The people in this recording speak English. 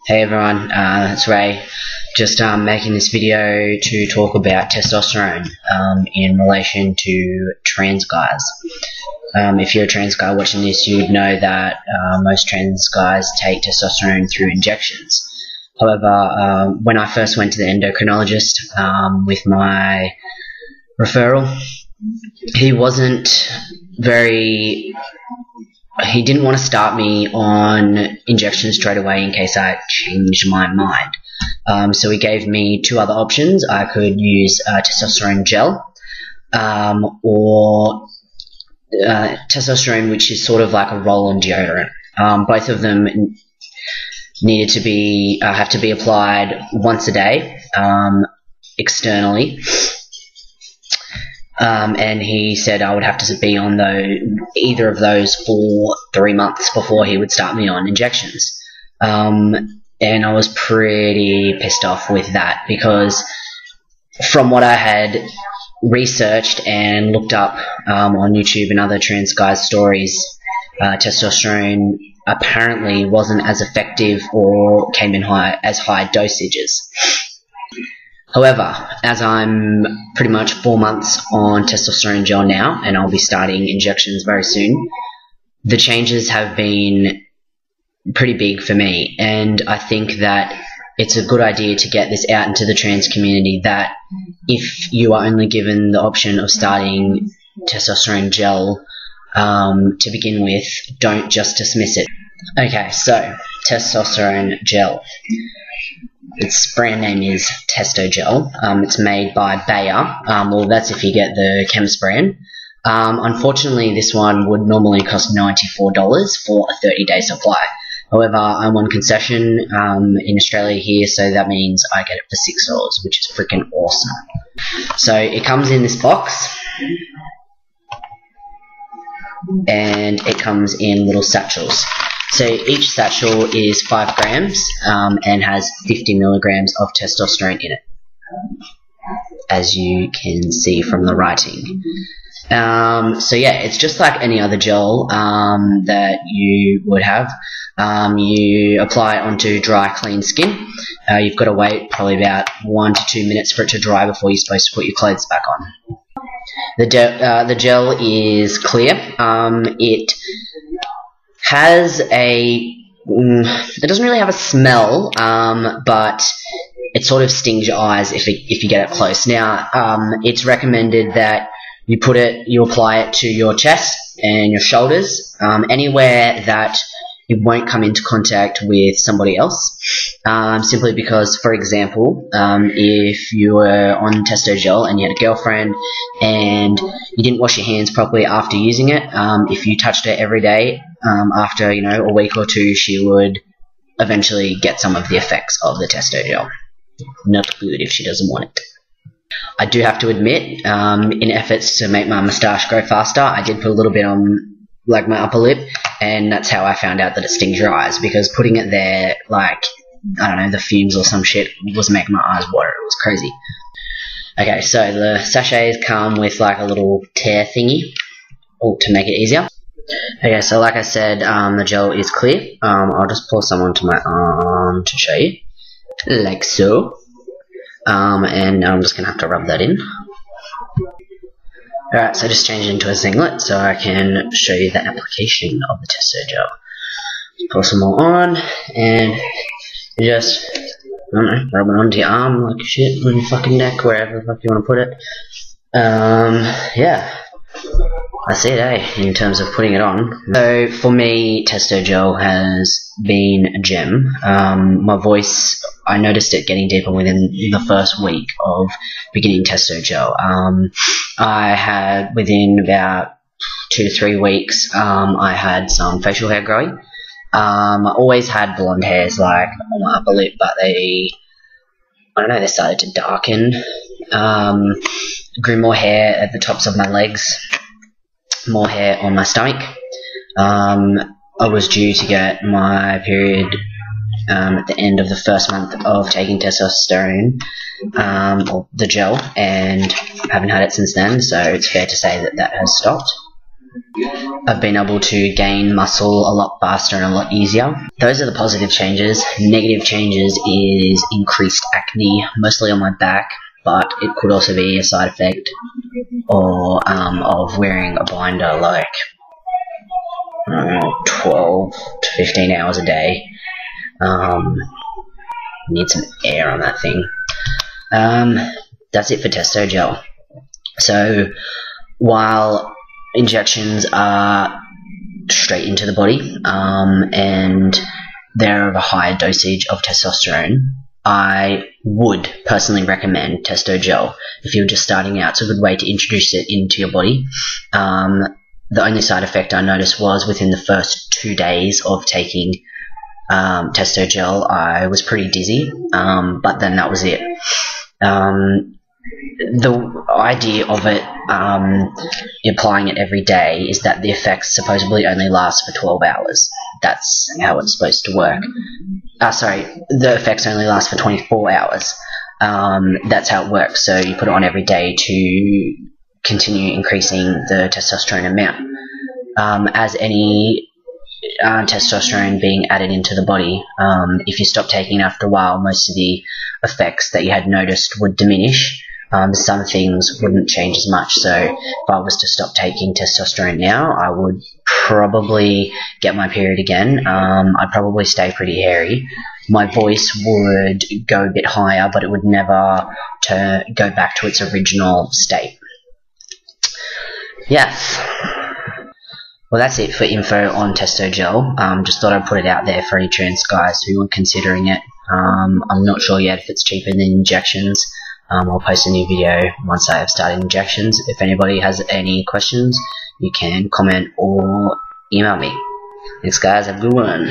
Hey everyone, it's Ray. Just making this video to talk about testosterone in relation to trans guys. If you're a trans guy watching this, you would know that most trans guys take testosterone through injections. However, when I first went to the endocrinologist with my referral, he didn't want to start me on injections straight away in case I changed my mind. So he gave me two other options. I could use testosterone gel or testosterone, which is sort of like a roll-on deodorant. Both of them needed to be have to be applied once a day externally. And he said I would have to be on either of those for 3 months before he would start me on injections. And I was pretty pissed off with that because from what I had researched and looked up on YouTube and other trans guys' stories, testosterone apparently wasn't as effective or came in as high dosages. However, as I'm pretty much 4 months on testosterone gel now, and I'll be starting injections very soon, the changes have been pretty big for me, and I think that it's a good idea to get this out into the trans community that if you are only given the option of starting testosterone gel to begin with, don't just dismiss it. Okay, so testosterone gel. Its brand name is Testo Gel. It's made by Bayer. Well, that's if you get the chemist brand. Unfortunately, this one would normally cost $94 for a 30-day supply. However, I'm on concession in Australia here, so that means I get it for $6, which is freaking awesome. So it comes in this box, and it comes in little satchels. So each satchel is 5 grams and has 50 milligrams of testosterone in it, as you can see from the writing. So yeah, it's just like any other gel that you would have. You apply it onto dry, clean skin. You've got to wait probably about 1 to 2 minutes for it to dry before you're supposed to put your clothes back on. The gel is clear. It has it doesn't really have a smell, but it sort of stings your eyes if you get it close. Now, it's recommended that you apply it to your chest and your shoulders, anywhere that it won't come into contact with somebody else, simply because, for example, if you were on testo gel and you had a girlfriend and you didn't wash your hands properly after using it, if you touched her every day, after a week or two, she would eventually get some of the effects of the testo gel. Not good if she doesn't want it. I do have to admit, in efforts to make my moustache grow faster, I did put a little bit on like my upper lip, and that's how I found out that it stings your eyes, because putting it there, like, I don't know, the fumes or some shit was making my eyes water. It was crazy. Okay, so the sachets come with like a little tear thingy to make it easier. Okay, so like I said, the gel is clear. I'll just pour some onto my arm to show you, like so. And I'm just gonna have to rub that in. Alright, so I just change it into a singlet so I can show you the application of the testo gel. Pour some more on, and you just, I don't know, rub it onto your arm like shit, on your fucking neck, wherever the fuck you want to put it. Yeah, that's it, in terms of putting it on. So for me, testo gel has been a gem. My voice, I noticed it getting deeper within the first week of beginning testo gel. I had, within about 2 to 3 weeks, I had some facial hair growing. I always had blonde hairs like on my upper lip, but I don't know, they started to darken. Grew more hair at the tops of my legs, more hair on my stomach. I was due to get my period at the end of the first month of taking testosterone, or the gel, and haven't had it since then, so it's fair to say that that has stopped. I've been able to gain muscle a lot faster and a lot easier. Those are the positive changes. Negative changes is increased acne, mostly on my back, but it could also be a side effect of wearing a binder like 12 to 15 hours a day. Need some air on that thing. That's it for Testo Gel. So while injections are straight into the body and they're of a higher dosage of testosterone, I would personally recommend Testo Gel if you're just starting out. It's a good way to introduce it into your body. The only side effect I noticed was within the first 2 days of taking Testo Gel, I was pretty dizzy, but then that was it. The idea of it, applying it every day, is that the effects supposedly only last for 12 hours. That's how it's supposed to work. The effects only last for 24 hours. That's how it works. So you put it on every day to continue increasing the testosterone amount. As any testosterone being added into the body, if you stop taking it after a while, most of the effects that you had noticed would diminish. Some things wouldn't change as much. So if I was to stop taking testosterone now, I would probably get my period again. I'd probably stay pretty hairy. My voice would go a bit higher, but it would never go back to its original state. Yes. Well, that's it for info on Testo Gel. Just thought I'd put it out there for any trans guys who are considering it. I'm not sure yet if it's cheaper than injections. I'll post a new video once I have started injections. If anybody has any questions, you can comment or email me. Thanks guys, have a good one.